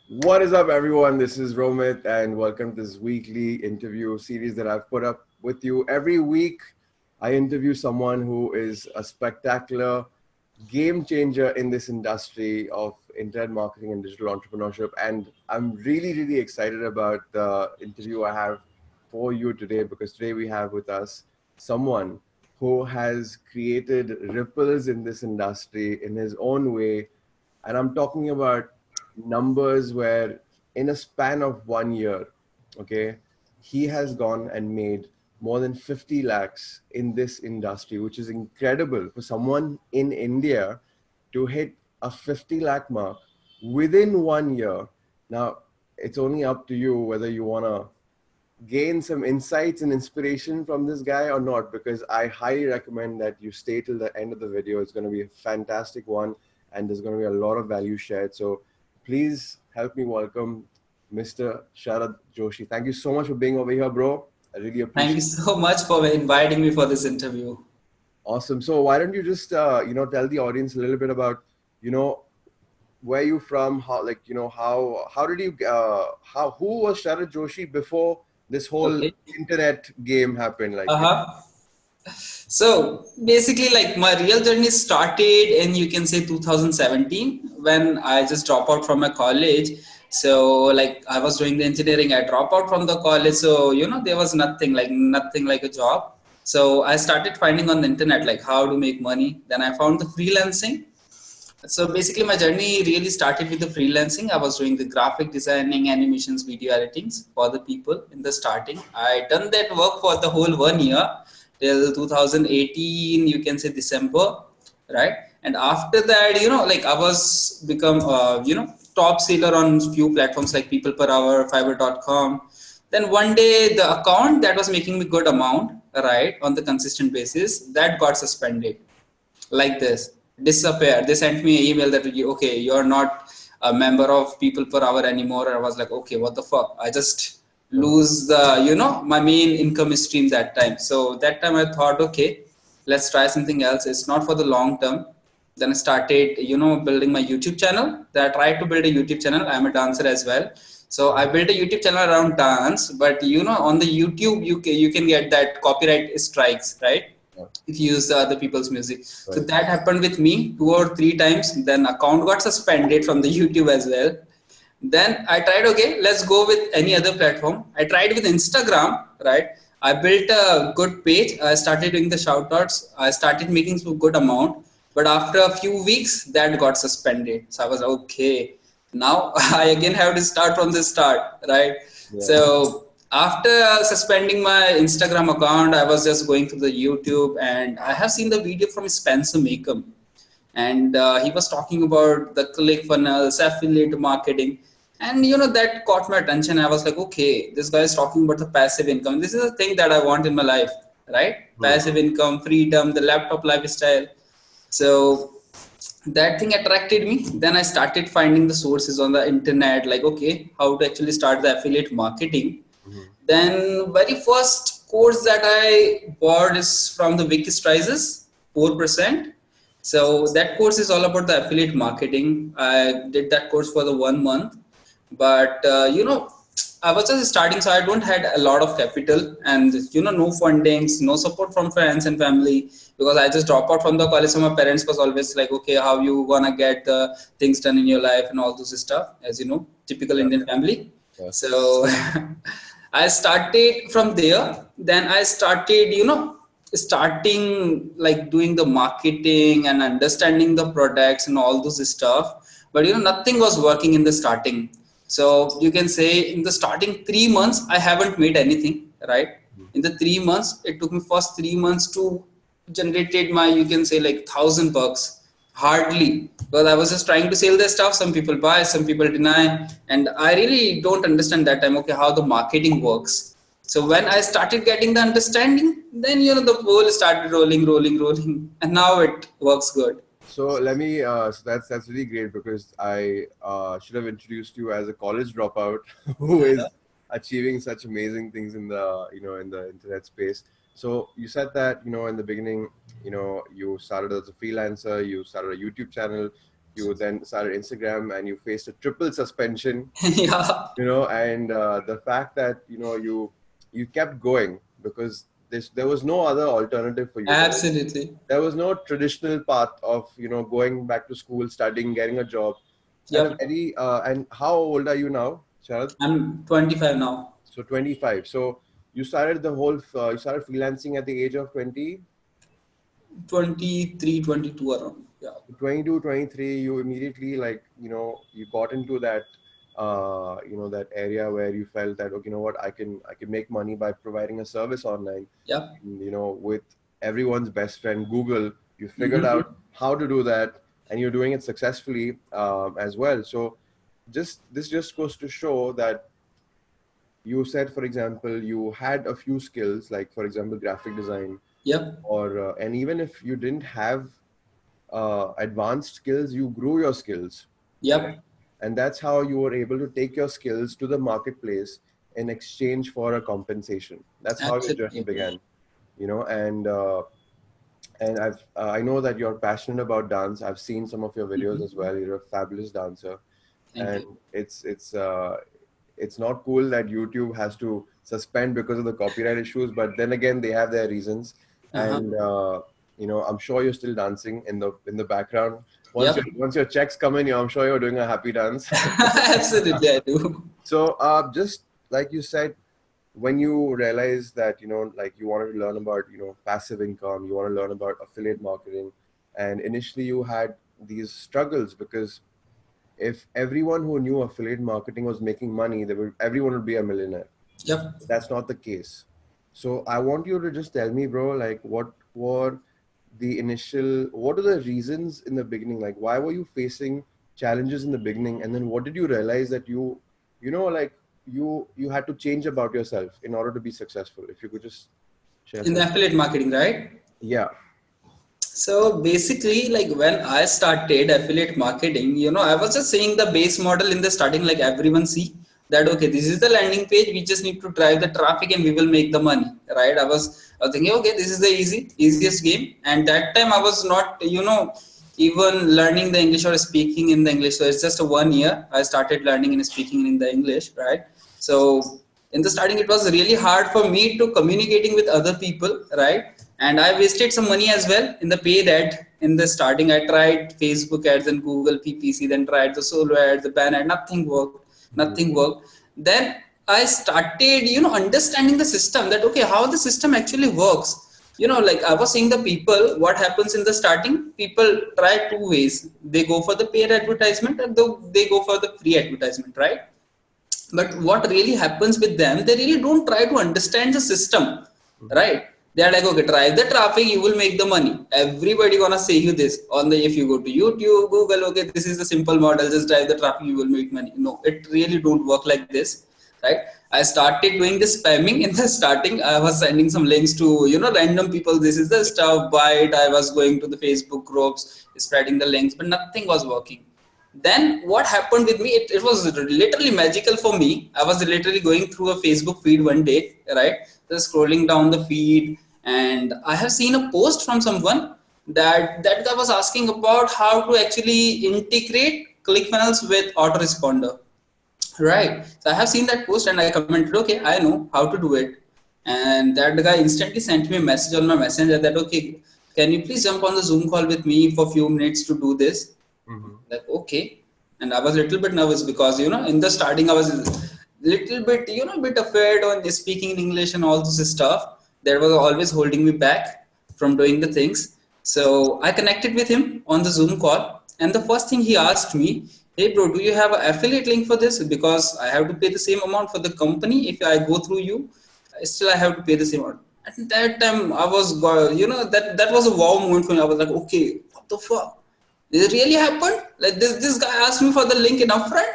What is up, everyone? This is Romit, and welcome to this weekly interview series that I've put up with you. Every week, I interview someone who is a spectacular game changer in this industry of internet marketing and digital entrepreneurship. And I'm really, really excited about the interview I have for you today because today we have with us someone who has created ripples in this industry in his own way. And I'm talking about numbers where in a span of 1 year, okay, he has gone and made more than 50 lakhs in this industry, which is incredible for someone in India to hit a 50 lakh mark within 1 year. Now, it's only up to you whether you want to gain some insights and inspiration from this guy or not, because I highly recommend that you stay till the end of the video. It's going to be a fantastic one and there's going to be a lot of value shared. So please help me welcome Mr. Sharad Joshi. Thank you so much for being over here, bro. I really Thank you appreciate it. so much for inviting me for this interview. Awesome. So why don't you just, tell the audience a little bit about, you know, where you from, how, how did you, who was Sharad Joshi before this whole Okay. internet game happened? Uh-huh. So basically, like my real journey started in you can say 2017 when I just dropped out from my college. So like I was doing the engineering, I dropped out from the college. So there was nothing like a job. So I started finding on the internet like how to make money. Then I found the freelancing. So basically, my journey really started with the freelancing. I was doing the graphic designing, animations, video editings for the people in the starting. I done that work for the whole 1 year till 2018. You can say December, right? And after that, like I was become, top seller on few platforms like People Per Hour, Fiverr.com. Then one day, the account that was making me good amount, right, on the consistent basis, that got suspended like this disappear. They sent me an email that okay, you're not a member of People Per Hour anymore. And I was like, okay, what the fuck, I just Uh-huh. lose the my main income stream that time. So that time I thought, okay, let's try something else, it's not for the long term. Then I started building my YouTube channel. Then I tried to build a YouTube channel. I'm a dancer as well. So I built a YouTube channel around dance, but on the YouTube you can get that copyright strikes, right, Yeah, if you use the other people's music. So right. that happened with me 2 or 3 times. Then account got suspended from the YouTube as well. Then I tried, okay, let's go with any other platform. I tried with Instagram, right? I built a good page. I started doing the shout outs. I started making some good amount. But after a few weeks, that got suspended. So I was okay. Now I again have to start from the start, right? Yeah. So after suspending my Instagram account, I was just going through the YouTube and I have seen the video from Spencer Makeup, and he was talking about the click funnels, affiliate marketing, and that caught my attention. I was like, okay, this guy is talking about the passive income. This is a thing that I want in my life, right? Hmm. Passive income, freedom, the laptop lifestyle. So that thing attracted me. Then I started finding the sources on the internet, like okay, how to actually start the affiliate marketing. Hmm. Then very first course that I bought is from the Wiki Strises, 4%. So that course is all about the affiliate marketing. I did that course for the 1 month, but I was just starting, so I don't had a lot of capital, and no fundings, no support from friends and family, because I just dropped out from the college. So my parents was always like, okay, how you gonna get the things done in your life and all those stuff, as typical Yeah. Indian family. Yeah. So I started from there. Then I started, starting like doing the marketing and understanding the products and all those stuff. But nothing was working in the starting. So you can say in the starting 3 months, I haven't made anything, right? Mhm. In the 3 months, it took me first 3 months to generated my, you can say, like $1,000, hardly, because I was just trying to sell their stuff. Some people buy, some people deny, and I really don't understand that time, okay, how the marketing works. So when I started getting the understanding, then the ball started rolling, and now it works good. So let me. So that's really great because I should have introduced you as a college dropout who is achieving such amazing things in the in the internet space. So you said that in the beginning you started as a freelancer, you started a YouTube channel. You then started Instagram and you faced a triple suspension, Yeah, and the fact that, you kept going because there was no other alternative for you. absolutely. There was no traditional path of, going back to school, studying, getting a job at a Yep. very, and how old are you now, Sharad? I'm 25 now. So 25. So you started freelancing at the age of 20, 23, 22 around. Yeah. 22, 23. You immediately, like, you got into that, that area where you felt that, okay, you know what, I can make money by providing a service online. Yep. With everyone's best friend, Google, you figured Mm-hmm. out how to do that, and you're doing it successfully, as well. So this just goes to show that you said, for example, you had a few skills, like, for example, graphic design, Yep. or and even if you didn't have advanced skills, you grew your skills, right? Yep. And that's how you were able to take your skills to the marketplace in exchange for a compensation. That's how your journey Absolutely, bro. began, and I know that you're passionate about dance. I've seen some of your videos Mm-hmm. as well. You're a fabulous dancer, Thank and you. it's not cool that YouTube has to suspend because of the copyright issues. But then again, they have their reasons, Uh-huh. and I'm sure you're still dancing in the background. Yep. Once your checks come in, I'm sure you're doing a happy dance. Absolutely, I do. So, just like you said, when you realize that, like, you wanted to learn about, passive income, you want to learn about affiliate marketing, and initially you had these struggles because if everyone who knew affiliate marketing was making money, everyone would be a millionaire. Yep. That's not the case. So I want you to just tell me, bro, like, what are the reasons in the beginning? Like, why were you facing challenges in the beginning? And then what did you realize that like, you had to change about yourself in order to be successful? If you could just share In the some. affiliate marketing, right? Yeah. So basically, like when I started affiliate marketing, I was just seeing the base model in the starting, like everyone see that, okay, this is the landing page. We just need to drive the traffic and we will make the money, right? I was thinking, okay, this is the easiest game. And that time I was not, even learning the English or speaking in the English. So it's just a 1 year. I started learning and speaking in the English, right? So in the starting, it was really hard for me to communicating with other people, right? And I wasted some money as well in the paid ad. In the starting, I tried Facebook ads and Google PPC, then tried the solo ads, the ban ad, nothing worked. Mhm. Nothing worked. Then I started, understanding the system, that okay, how the system actually works. Like I was seeing the people, what happens in the starting, people try two ways. They go for the paid advertisement and they go for the free advertisement, right? But what really happens with them, they really don't try to understand the system, Mhm. right? They are like, okay, drive the traffic, you will make the money. Everybody gonna say you this on the, if you go to YouTube, Google, okay, this is the simple model, just drive the traffic, you will make money. No, it really don't work like this, right? I started doing this spamming in the starting. I was sending some links to, random people, this is the stuff, buy it. I was going to the Facebook groups, spreading the links, but nothing was working. Then what happened with me, it was literally magical for me. I was literally going through a Facebook feed one day, right? Just scrolling down the feed, and I have seen a post from someone that guy was asking about how to actually integrate ClickFunnels with autoresponder. Right. So I have seen that post and I commented, okay, I know how to do it. And that guy instantly sent me a message on my messenger that, okay, can you please jump on the Zoom call with me for a few minutes to do this? Mhm. Like, okay. And I was a little bit nervous because, in the starting I was little bit, bit afraid on speaking in English and all this stuff. That was always holding me back from doing the things. So I connected with him on the Zoom call. And the first thing he asked me, hey bro, do you have an affiliate link for this? Because I have to pay the same amount for the company. If I go through you, still I have to pay the same amount. At that time I was, that was a wow moment for me. I was like, okay, what the fuck? This really happened? Like this guy asked me for the link in upfront.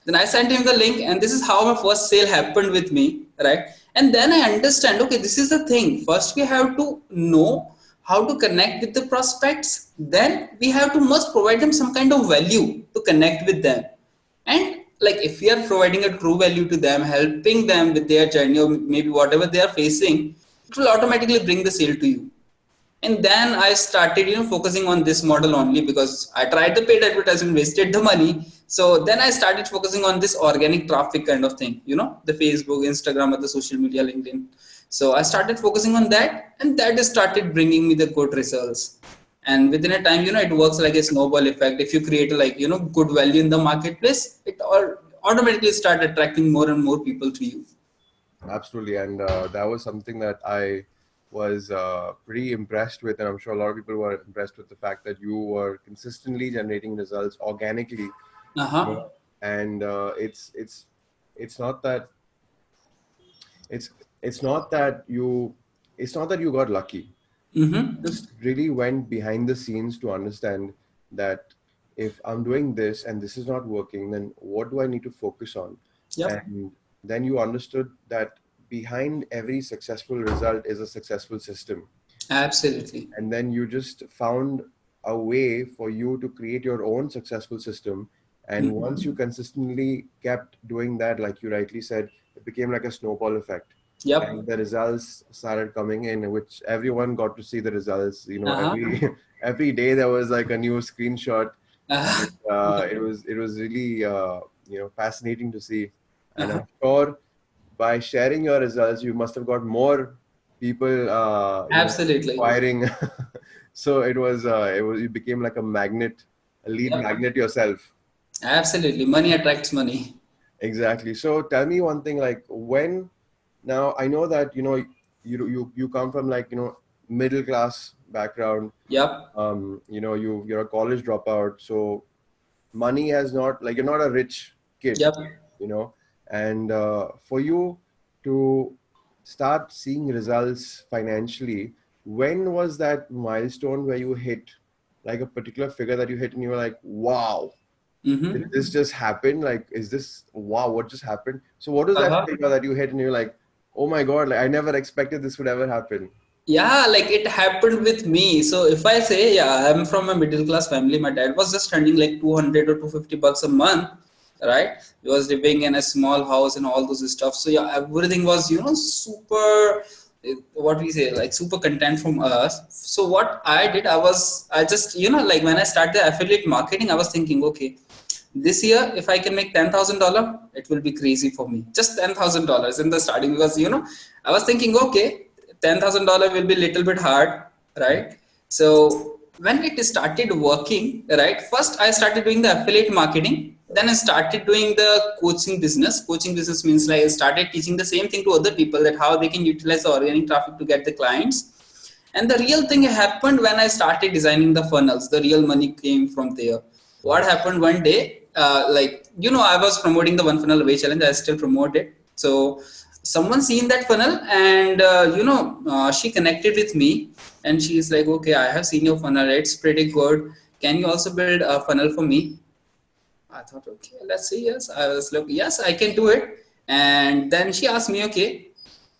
Then I sent him the link, and this is how my first sale happened with me, right? And then I understand, okay, this is the thing. First, we have to know how to connect with the prospects. Then we have to must provide them some kind of value to connect with them. And like if we are providing a true value to them, helping them with their journey or maybe whatever they are facing, it will automatically bring the sale to you. And then I started focusing on this model only, because I tried the paid advertisement, wasted the money. So then I started focusing on this organic traffic kind of thing, the Facebook, Instagram, or the social media, LinkedIn. So I started focusing on that, and that started bringing me the good results. And within a time, it works like a snowball effect. If you create like good value in the marketplace, it all automatically start attracting more and more people to you. Absolutely, and that was something that I was pretty impressed with, and I'm sure a lot of people were impressed with the fact that you were consistently generating results organically. You Uh-huh. know, and it's not that it's it's not that you it's not that you got lucky. Mm-hmm. Just really went behind the scenes to understand that if I'm doing this and this is not working, then what do I need to focus on? Yep. And then you understood that behind every successful result is a successful system. Absolutely. And then you just found a way for you to create your own successful system. And once you Mhm. consistently kept doing that, like you rightly said, it became like a snowball effect. And Yep. the results started coming in, which everyone got to see the results. Uh-huh. Every day there was like a new screenshot, and Yep. it was really fascinating to see. And Uh-huh. I'm sure by sharing your results, you must have got more people, Absolutely. inquiring. So it became like a magnet, a lead Yep. magnet yourself. Absolutely. Money attracts money. Exactly. So tell me one thing, like when now I know that you come from like middle class background. Yep. You're a college dropout, so money has not, like, you're not a rich kid, Yep. and for you to start seeing results financially, when was that milestone where you hit like a particular figure that you hit and you were like, wow, did Mm-hmm. this just happen? Like, is this, wow, what just happened? So what was that Uh-huh. figure that you hit and you're like, oh my god, like I never expected this would ever happen? Yeah, like it happened with me. So if I say, yeah, I'm from a middle class family, my dad was just earning like 200 or 250 bucks a month, right? He was living in a small house and all those stuff. So yeah, everything was, super, what we say, like super content from us. So what I did, I just, like when I started the affiliate marketing, I was thinking, okay, this year if I can make $10,000, it will be crazy for me. Just $10,000 in the starting, because I was thinking, okay, $10,000 will be a little bit hard, right? So when it started working, right, first I started doing the affiliate marketing. Then I started doing the coaching business means like I started teaching the same thing to other people, that how they can utilize the organic traffic to get the clients. And the real thing happened when I started designing the funnels. The real money came from there. What happened one day, I was promoting the one funnel away challenge. I still promote it. So someone seen that funnel, and she connected with me, and she's like, okay, I have seen your funnel. It's pretty good. Can you also build a funnel for me? I thought, okay, let's see. Yes, I was like, yes, I can do it. And then she asked me, okay,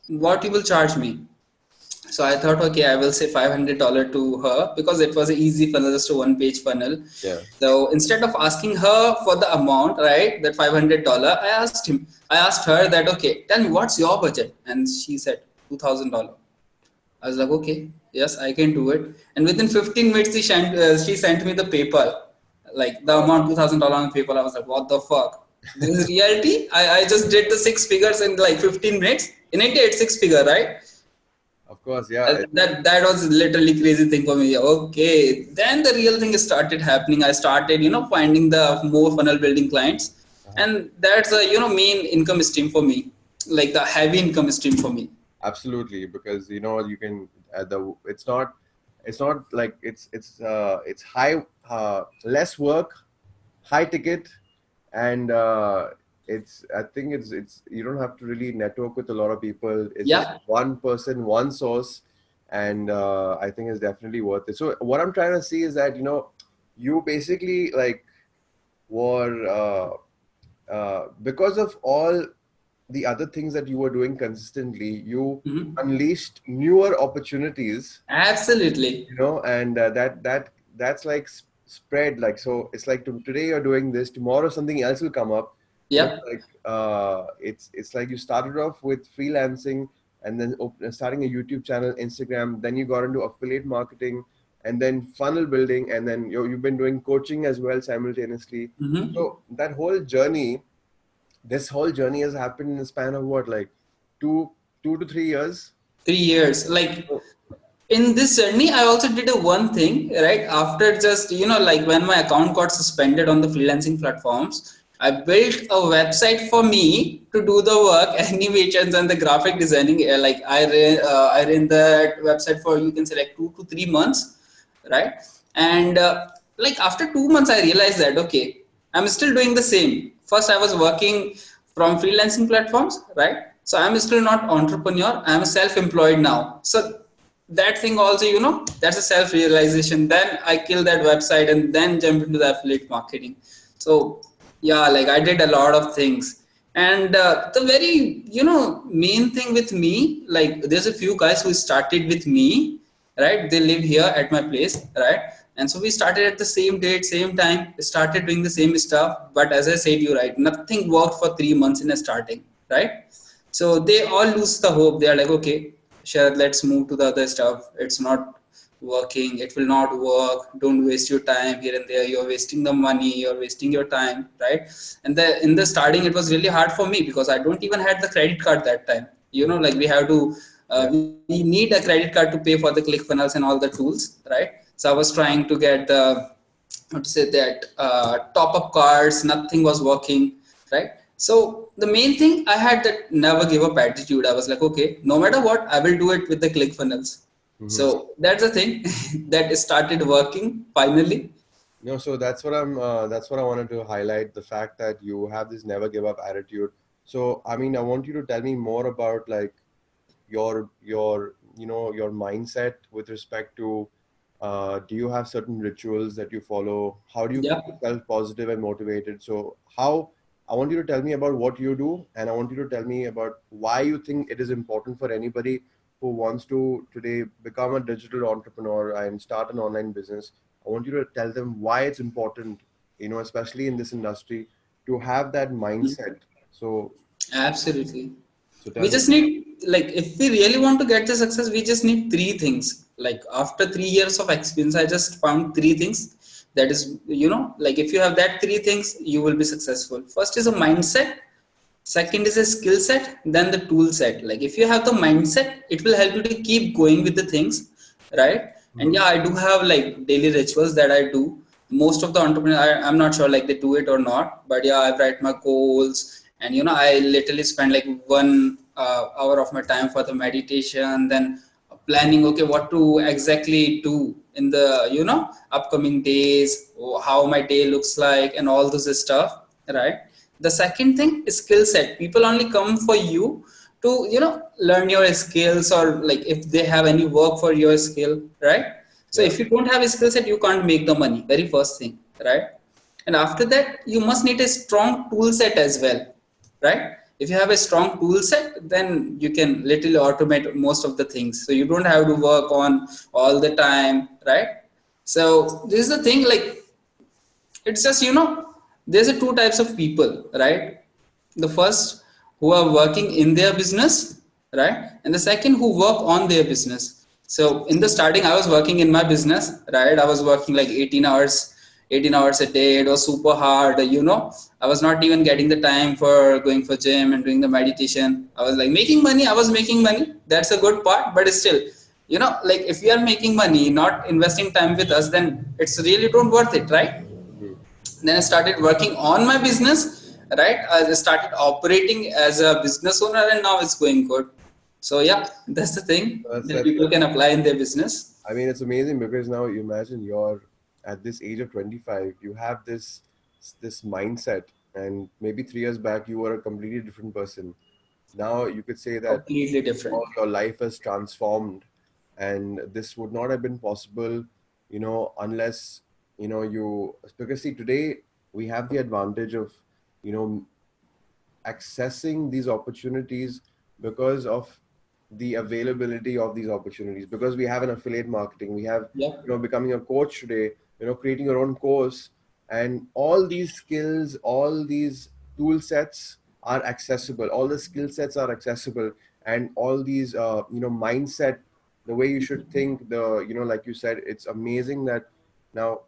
what you will charge me? So I thought, okay, I will say $500 to her, because it was an easy funnel, just a one-page funnel. Yeah. So instead of asking her for the amount, right, that $500, I asked her that, okay, tell me what's your budget, and she said $2,000. I was like, okay, yes, I can do it. And within 15 minutes, she sent me the PayPal, like the amount $2,000 on PayPal. I was like, what the fuck? This is reality. I just did the six figures in like 15 minutes. In India, it's six figure, right? Of course, yeah. That was literally crazy thing for me. Okay, then the real thing started happening. I started finding the more funnel building clients, Uh-huh. and that's a main income stream for me, like the heavy income stream for me. Absolutely, because you can it's not like it's high, less work, high ticket, and it's I think it's you don't have to really network with a lot of people. It's just Yeah. one person, one source, and I think it's definitely worth it. So what I'm trying to see is that you basically like were because of all the other things that you were doing consistently, you Mhm. unleashed newer opportunities, Absolutely. and that's like spread, like, so it's like today you're doing this, tomorrow something else will come up. Yep. Like it's like you started off with freelancing, and then starting a YouTube channel, Instagram, then you got into affiliate marketing, and then funnel building, and then you've been doing coaching as well simultaneously. Mm-hmm. So that whole journey, this whole journey has happened in the span of what, like two 2 to 3 years? 3 years. Like Oh, in this journey, I also did a one thing, right? After just, like when my account got suspended on the freelancing platforms, I built a website for me to do the work, animations and the graphic designing. Like I ran that website for, you can say, like 2 to 3 months, right? And like after 2 months, I realized that, okay, I'm still doing the same. First, I was working from freelancing platforms, right? So I'm still not entrepreneur. I'm self-employed now. So that thing also, that's a self-realization. Then I killed that website and then jump into the affiliate marketing. So yeah, like I did a lot of things. And the very, main thing with me, like there's a few guys who started with me, right? They live here at my place, right? And so we started at the same date, same time, started doing the same stuff. But as I said, you right, nothing worked for 3 months in a starting, right? So they all lose the hope. They are like, okay, Sharad, let's move to the other stuff. It's not working. It will not work. Don't waste your time here and there. You're wasting the money. You're wasting your time, right? And in the starting, it was really hard for me because I don't even had the credit card that time. Like we have to, yeah. we need a credit card to pay for the ClickFunnels and all the tools, right? So I was trying to get the, how to say that, top up cards. Nothing was working, right? So the main thing, I had that never give up attitude. I was like, okay, no matter what, I will do it with the ClickFunnels. Mhm. So that's the thing that started working finally. No, so that's what I wanted to highlight, the fact that you have this never give up attitude. So, I mean, I want you to tell me more about like your mindset with respect to do you have certain rituals that you follow? How do you Yeah. keep yourself positive and motivated? So, how I want you to tell me about what you do, and I want you to tell me about why you think it is important for anybody who wants to today become a digital entrepreneur and start an online business. I want you to tell them why it's important, especially in this industry, to have that mindset. So, Absolutely. so We tell me. just need, like, if we really want to get the success, we just need three things. Like, after 3 years of experience, I just found three things. That is, like, if you have that three things, you will be successful. First is a mindset. Second is a skill set, then the tool set. Like if you have the mindset, it will help you to keep going with the things, right? And Mhm. yeah, I do have like daily rituals that I do. Most of the entrepreneurs, I'm not sure like they do it or not, but yeah, I write my goals, and I literally spend like 1 hour of my time for the meditation, then planning, okay, what to exactly do in the upcoming days, how my day looks like, and all this stuff, right? The second thing is skill set. People only come for you to learn your skills, or like if they have any work for your skill, right? So Yeah. if you don't have a skill set, you can't make the money, very first thing, right? And after that, you must need a strong tool set as well, right? If you have a strong tool set, then you can literally automate most of the things, so you don't have to work on all the time, right? So this is the thing, like it's just there's a two types of people, right? The first, who are working in their business, right? And the second, who work on their business. So in the starting, I was working in my business, right? I was working like 18 hours a day. It was super hard, I was not even getting the time for going for gym and doing the meditation. I was like making money, I was making money, that's a good part, but still, like if we are making money, not investing time with us, then it's really don't worth it, right? Mhm. Then I started working on my business, right? I started operating as a business owner, and now it's going good. So yeah, that's the thing That's that that's people can apply in their business. I mean, it's amazing because now you imagine you're at this age of 25, you have this mindset, and maybe 3 years back you were a completely different person. Now you could say that Completely different. your life has transformed, and this would not have been possible, unless you, because see, today we have the advantage of you know accessing these opportunities because of the availability of these opportunities, because we have an affiliate marketing, we have Yeah. becoming a coach today, creating your own course, and all these skills, all these tool sets are accessible, all the skill sets are accessible, and all these, mindset, the way you should think, like you said, it's amazing that now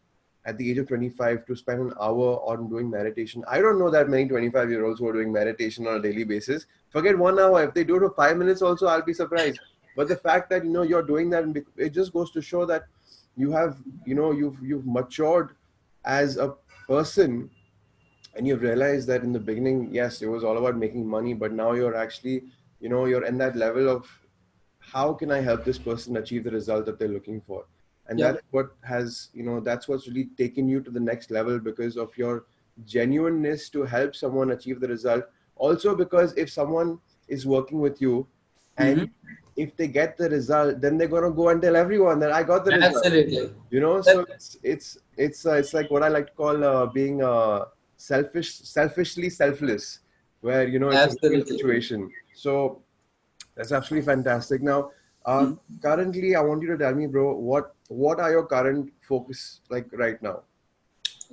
at the age of 25 to spend an hour on doing meditation. I don't know that many 25-year-olds who are doing meditation on a daily basis. Forget 1 hour. If they do it for 5 minutes also, I'll be surprised. But the fact that, you're doing that, it just goes to show that you have, you've matured as a person, and you've realized that in the beginning, yes, it was all about making money, but now you're actually, you're in that level of how can I help this person achieve the result that they're looking for? And Yep. that's what has, that's what's really taken you to the next level, because of your genuineness to help someone achieve the result. Also, because if someone is working with you and Mm-hmm. if they get the result, then they're going to go and tell everyone that I got the result. Absolutely. So That, it's like what I like to call being selfishly selfless, where it's a win-win absolutely. situation. So that's absolutely fantastic. Now, Mm. currently, I want you to tell me, bro, what are your current focus like right now?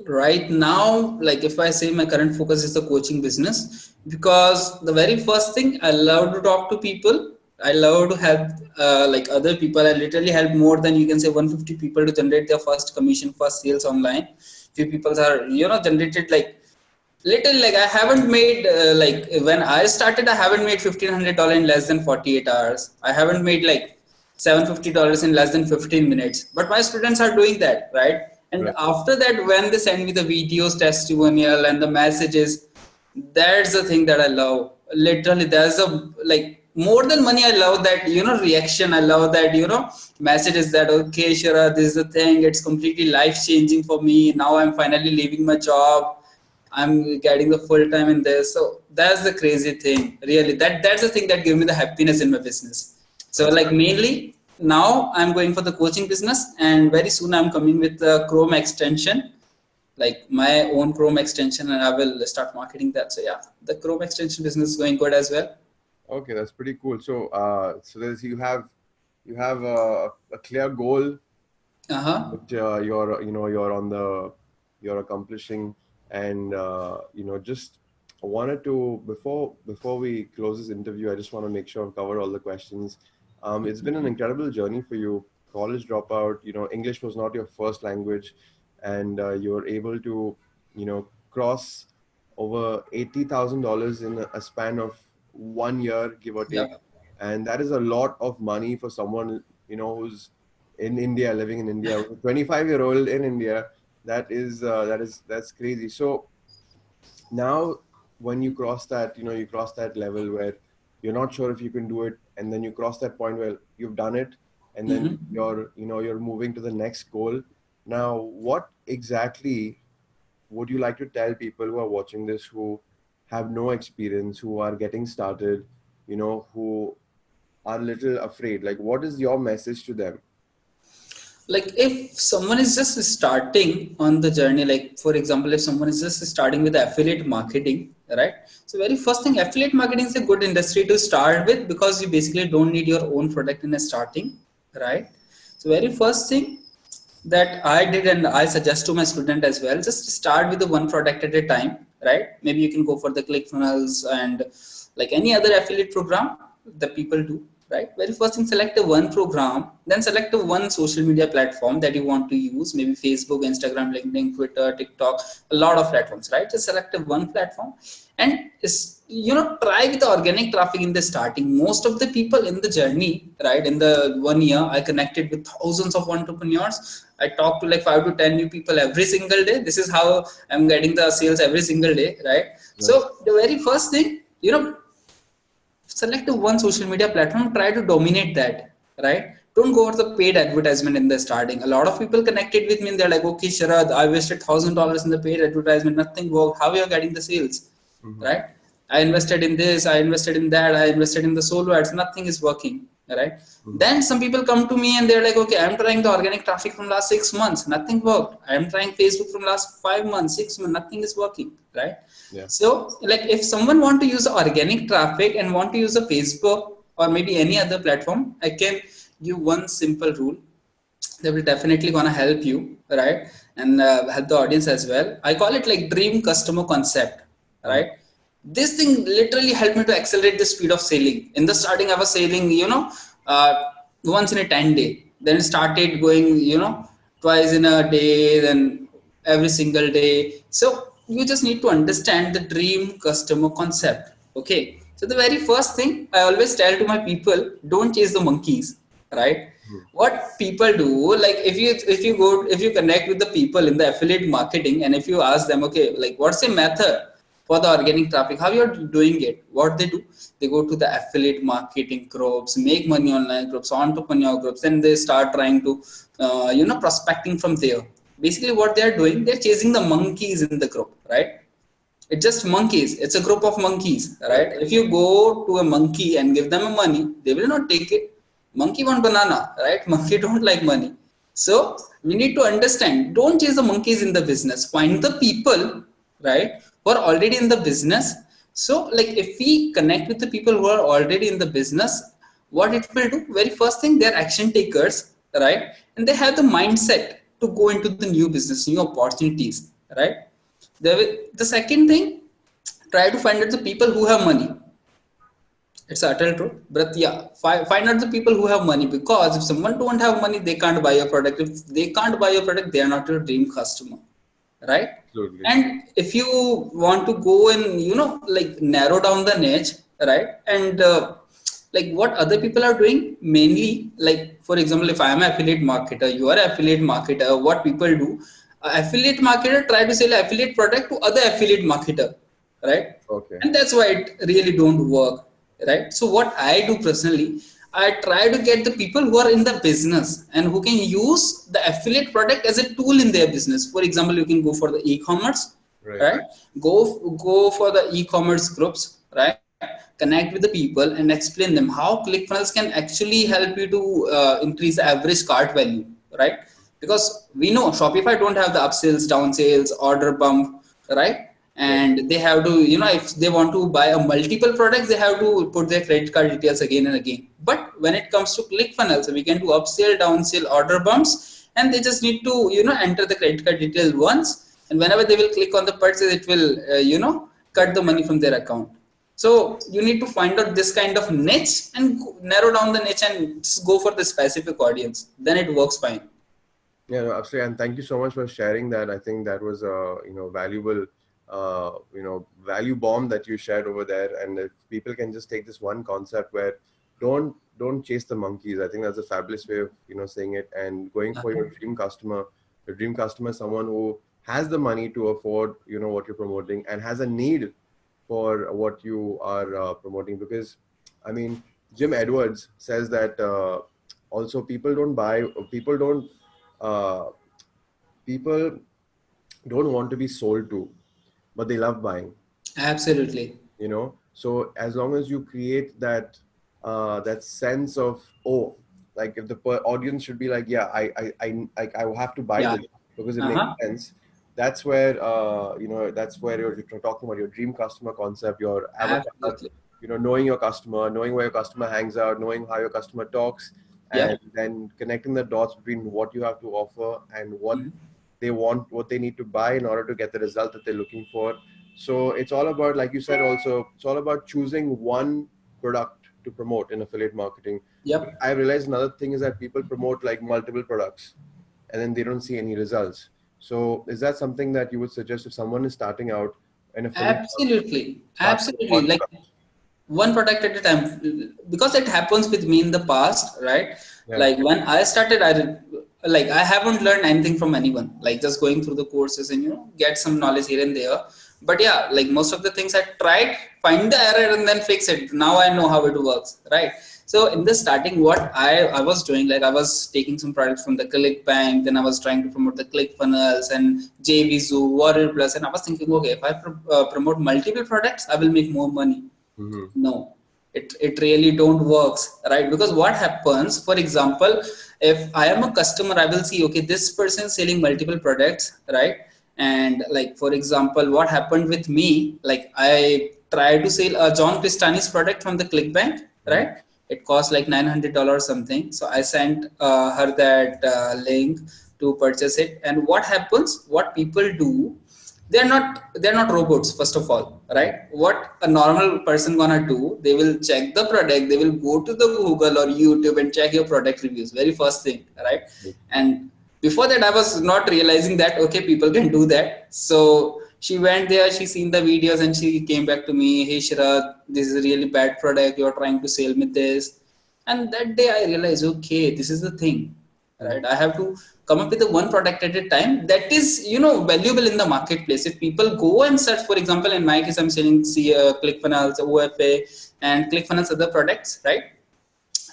Right now, like if I say my current focus is the coaching business, because the very first thing, I love to talk to people. I love to help like other people. I literally help more than you can say 150 people to generate their first commission, first sales online. Few people are generated like little, like I haven't made like when I started, I haven't made $1,500 in less than 48 hours. I haven't made like $750 in less than 15 minutes. But my students are doing that, right? And Right. after that, when they send me the videos, testimonial, and the messages, that's the thing that I love. Literally, there's a like more than money. I love that reaction. I love that messages that okay, Shara, this is the thing. It's completely life changing for me. Now I'm finally leaving my job. I'm getting the full time in this. So that's the crazy thing. Really, that's the thing that gives me the happiness in my business. So That's like mainly now I'm going for the coaching business, and very soon I'm coming with the Chrome extension, like my own Chrome extension, and I will start marketing that. So yeah, the Chrome extension business is going good as well. okay. That's pretty cool. So, so there's you have a clear goal Uh-huh. that you're accomplishing, and just wanted to, before we close this interview, I just want to make sure I've covered all the questions. It's been an incredible journey for you. College dropout, English was not your first language, and you were able to cross over $80,000 in a span of 1 year, give or take. Yeah. And that is a lot of money for someone who's in India, living in India, 25-year-old in India. That's crazy. So now, when you cross that, you cross that level where you're not sure if you can do it, and then you cross that point where you've done it, and then Mm-hmm. you're moving to the next goal. Now, what exactly would you like to tell people who are watching this, who have no experience, who are getting started, who are a little afraid? Like, what is your message to them? Like if someone is just starting on the journey, like for example, if someone is just starting with affiliate marketing, right? So very first thing, affiliate marketing is a good industry to start with, because you basically don't need your own product in a starting, right? So very first thing that I did, and I suggest to my student as well, just start with the one product at a time, right? Maybe you can go for the ClickFunnels and like any other affiliate program that people do, right? Very first thing, select a one program, then select a one social media platform that you want to use, maybe Facebook, Instagram, LinkedIn, Twitter, TikTok, a lot of platforms, right? Just select a one platform, and try with the organic traffic in the starting. Most of the people in the journey, right, in the 1 year, I connected with thousands of entrepreneurs. I talk to like 5 to 10 new people every single day. This is how I'm getting the sales every single day, right? So Right. the very first thing, select one social media platform, try to dominate that, right? Don't go for the paid advertisement in the starting. A lot of people connected with me and they're like, okay, Sharad, I wasted $1,000 in the paid advertisement, nothing worked. How are you getting the sales, Hmm. right? I invested in this, I invested in that, I invested in the solo ads, nothing is working, right? Hmm. Then some people come to me and they're like, okay, I'm trying the organic traffic from last 6 months, nothing worked. I'm trying Facebook from last 5 months, 6 months, nothing is working, right? Yeah. So like if someone want to use organic traffic and want to use a Facebook or maybe any other platform, I can give one simple rule that will definitely gonna help you, right? And help the audience as well. I call it like dream customer concept, Hmm. right? This thing literally helped me to accelerate the speed of sailing. In the starting, I was sailing, uh, once in a 10 day. Then it started going, twice in a day, then every single day. So you just need to understand the dream customer concept. Okay. So the very first thing I always tell to my people, don't chase the monkeys, right? Mhm. What people do, like if you connect with the people in the affiliate marketing, and if you ask them, okay, like what's the method for the organic traffic, how you're doing it, what they do, they go to the affiliate marketing groups, make money online groups, entrepreneur groups, and they start trying to prospecting from there. Basically what they're doing, they're chasing the monkeys in the group, right? It's just monkeys, it's a group of monkeys, right? Correct. If you go to a monkey and give them a money, they will not take it. Monkey want banana, right? Monkey don't like money. So we need to understand, don't chase the monkeys in the business, find the people, right, who are already in the business. So like if we connect with the people who are already in the business, what it will do, very first thing, they're action takers, right? And they have the mindset to go into the new business, new opportunities, right? The second thing, try to find out the people who have money. It's a utter truth, but yeah, find out the people who have money, because if someone don't have money, they can't buy your product. If they can't buy your product, they are not your dream customer, right? Absolutely. And if you want to go and like narrow down the niche, right? And like what other people are doing, mainly, like for example, if I am an affiliate marketer, you are an affiliate marketer, what people do, affiliate marketer try to sell affiliate product to other affiliate marketer, right? Okay. And that's why it really don't work, right? So what I do personally, I try to get the people who are in the business and who can use the affiliate product as a tool in their business. For example, you can go for the e-commerce, Right. right? Go for the e-commerce groups, right? Connect with the people and explain them how ClickFunnels can actually help you to increase the average cart value, right? Because we know Shopify don't have the up sales, down sales, order bump, right? Right. And they have to, if they want to buy a multiple products, they have to put their credit card details again and again. But when it comes to ClickFunnels, we can do upsell, downsell, order bumps, and they just need to, enter the credit card details once, and whenever they will click on the purchase, it will, cut the money from their account. So you need to find out this kind of niche and narrow down the niche and just go for the specific audience. Then it works fine. Yeah, no, absolutely. And thank you so much for sharing that. I think that was a, valuable, value bomb that you shared over there. And if people can just take this one concept where don't chase the monkeys. I think that's a fabulous way of, saying it, and going for your dream customer. Your dream customer is someone who has the money to afford, what you're promoting, and has a need for what you are promoting. Because, I mean, Jim Edwards says that also uh, people don't want to be sold to, but they love buying. Absolutely. So as long as you create that sense of, oh, like if the audience should be like, yeah, I will have to buy Yeah. this because it makes Uh-huh. sense. That's where that's where you're talking about your dream customer concept, your avatar, Absolutely. knowing your customer, knowing where your customer hangs out, knowing how your customer talks, and Yep. then connecting the dots between what you have to offer and what Mhm. they want, what they need to buy in order to get the result that they're looking for. So it's all about, like you said, also, it's all about choosing one product to promote in affiliate marketing. Yep. I realized another thing is that people promote like multiple products and then they don't see any results. So is that something that you would suggest if someone is starting out in affiliate marketing, Absolutely. start with Absolutely. one Like product? one product at a time, because it happens with me in the past, right? Yeah. Like when I started, I haven't learned anything from anyone, like just going through the courses and get some knowledge here and there. But yeah, like most of the things I tried, find the error and then fix it. Now I know how it works, right? So in the starting, what I was doing, like I was taking some products from the ClickBank, then I was trying to promote the ClickFunnels and JVZoo, Warrior Plus, and I was thinking, okay, if I promote multiple products, I will make more money. Mm-hmm. No, it really don't works, right? Because what happens, for example, if I am a customer, I will see, okay, this person is selling multiple products, right? And like for example, what happened with me, like I tried to sell a John Cristani's product from the ClickBank, Mm-hmm. right? It cost like $900 something, so I sent her that link to purchase it. And what happens, what people do, they're not robots, first of all, right? What a normal person gonna do, they will check the product, they will go to the Google or YouTube and check your product reviews, very first thing, right? And before that I was not realizing that okay, people can do that. So she went there, she seen the videos, and she came back to me, hey Sharad, this is a really bad product, you're trying to sell me this. And that day I realized, okay, this is the thing, right? I have to come up with the one product at a time that is, valuable in the marketplace. If people go and search, for example, in my case I'm selling ClickFunnels, OFA, and ClickFunnels other products, right?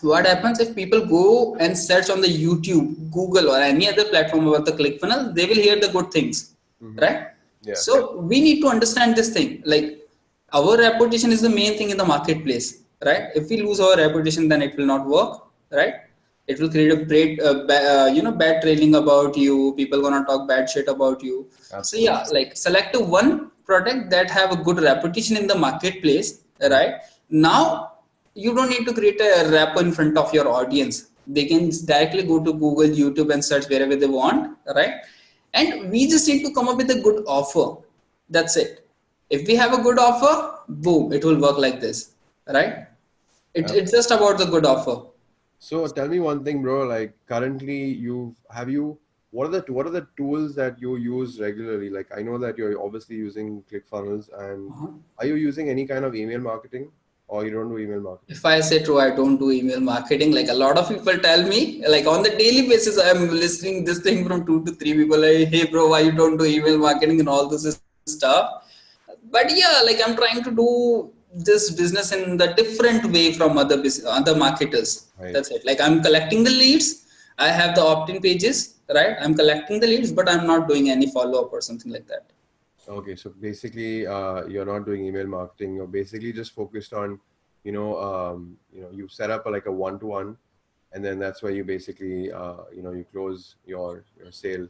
What happens if people go and search on the YouTube, Google, or any other platform about the ClickFunnels, they will hear the good things, right? Yeah. So we need to understand this thing, like our reputation is the main thing in the marketplace, right? If we lose our reputation, then it will not work, right? It will create a great bad trailing about you, people gonna talk bad shit about you. So Absolutely. yeah, like select one product that have a good reputation in the marketplace, right? Now you don't need to create a rap in front of your audience. They can directly go to Google, YouTube, and search wherever they want, right? And we just need to come up with a good offer. That's it. If we have a good offer, boom, it will work like this, right? It's just about the good offer. So tell me one thing, bro. Like currently, what are the tools that you use regularly? Like I know that you're obviously using ClickFunnels, and are you using any kind of email marketing, or you don't do email marketing? If I say true, I don't do email marketing. Like a lot of people tell me, like on the daily basis, I'm listening this thing from 2 to 3 people. Like, hey, bro, why you don't do email marketing and all this stuff? But yeah, like I'm trying to do this business in the different way from other marketers. Right. That's it. Like I'm collecting the leads. I have the opt-in pages, right? I'm collecting the leads, but I'm not doing any follow-up or something like that. Okay, so basically, you're not doing email marketing. You're basically just focused on, you set up like a one-to-one, and then that's where you basically, you close your sale.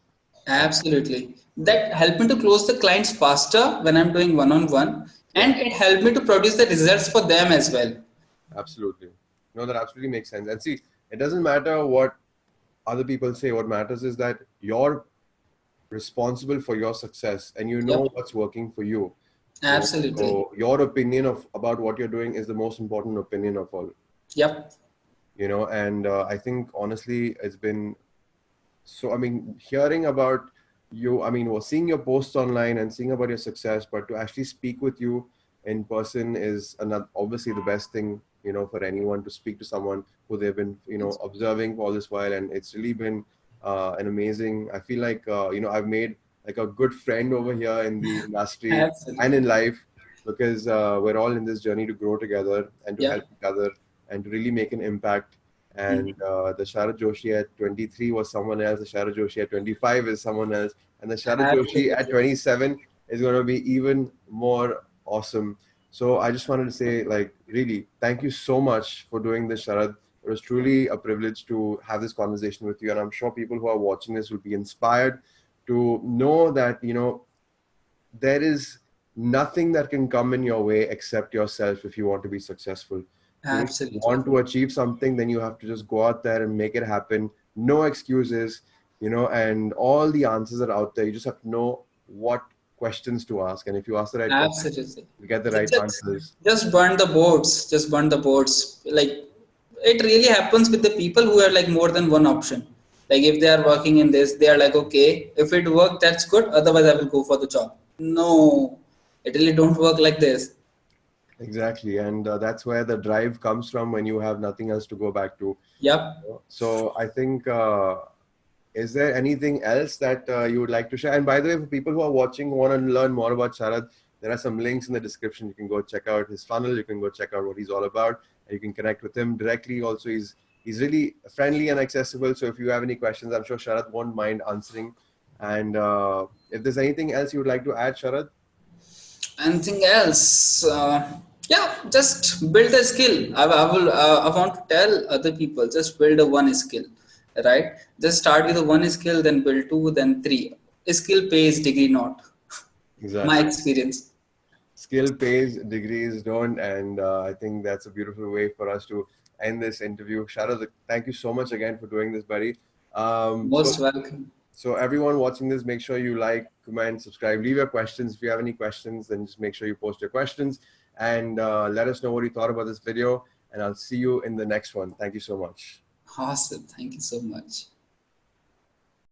Absolutely. Right. That helped me to close the clients faster when I'm doing one-on-one, Yeah, and it helped me to produce the results for them as well. absolutely. No, that absolutely makes sense. And see, it doesn't matter what other people say. What matters is that you're responsible for your success, and you know Yep. what's working for you. Absolutely. So your opinion of about what you're doing is the most important opinion of all. Yep. And I think honestly, it's been so. I mean, hearing about you, I mean, well, seeing your posts online and seeing about your success, but to actually speak with you in person is another, obviously the best thing, for anyone to speak to someone who they've been, observing for all this while. And it's really been an amazing, I feel like, I've made like a good friend over here in the industry and Absolutely. in life, because we're all in this journey to grow together and to help Yep. each other and to really make an impact. And the Sharad Joshi at 23 was someone else. The Sharad Joshi at 25 is someone else. And the Sharad Joshi at Absolutely. 27 is going to be even more awesome. So I just wanted to say, like, really, thank you so much for doing this, Sharad. It was truly a privilege to have this conversation with you. And I'm sure people who are watching this will be inspired to know that, there is nothing that can come in your way except yourself if you want to be successful. If you really Absolutely. want to achieve something, then you have to just go out there and make it happen. No excuses, and all the answers are out there. You just have to know what questions to ask. And if you ask the right questions, Absolutely. you get the right Just, answers. just burn the boats. Just burn the boats. Like it really happens with the people who are like more than one option. Like if they are working in this, they are like, okay, if it works, that's good. Otherwise, I will go for the job. No, it really don't work like this. Exactly. And that's where the drive comes from when you have nothing else to go back to. Yep. So I think, is there anything else that you would like to share? And by the way, for people who are watching, who want to learn more about Sharad, there are some links in the description. You can go check out his funnel. You can go check out what he's all about. And you can connect with him directly. Also, he's really friendly and accessible. So if you have any questions, I'm sure Sharad won't mind answering. And if there's anything else you would like to add, Sharad? Anything else? Yeah, just build a skill. I want to tell other people, just build a one skill, right? Just start with a one skill, then build two, then three. Skill pays, degree not. My Exactly. experience. Skill pays, degrees don't. And I think that's a beautiful way for us to end this interview. Sharad, thank you so much again for doing this, buddy. Um, so Most welcome. So everyone watching this, make sure you like, comment, subscribe, leave your questions. If you have any questions, then just make sure you post your questions and let us know what you thought about this video. And I'll see you in the next one. Thank you so much. Awesome. Thank you so much.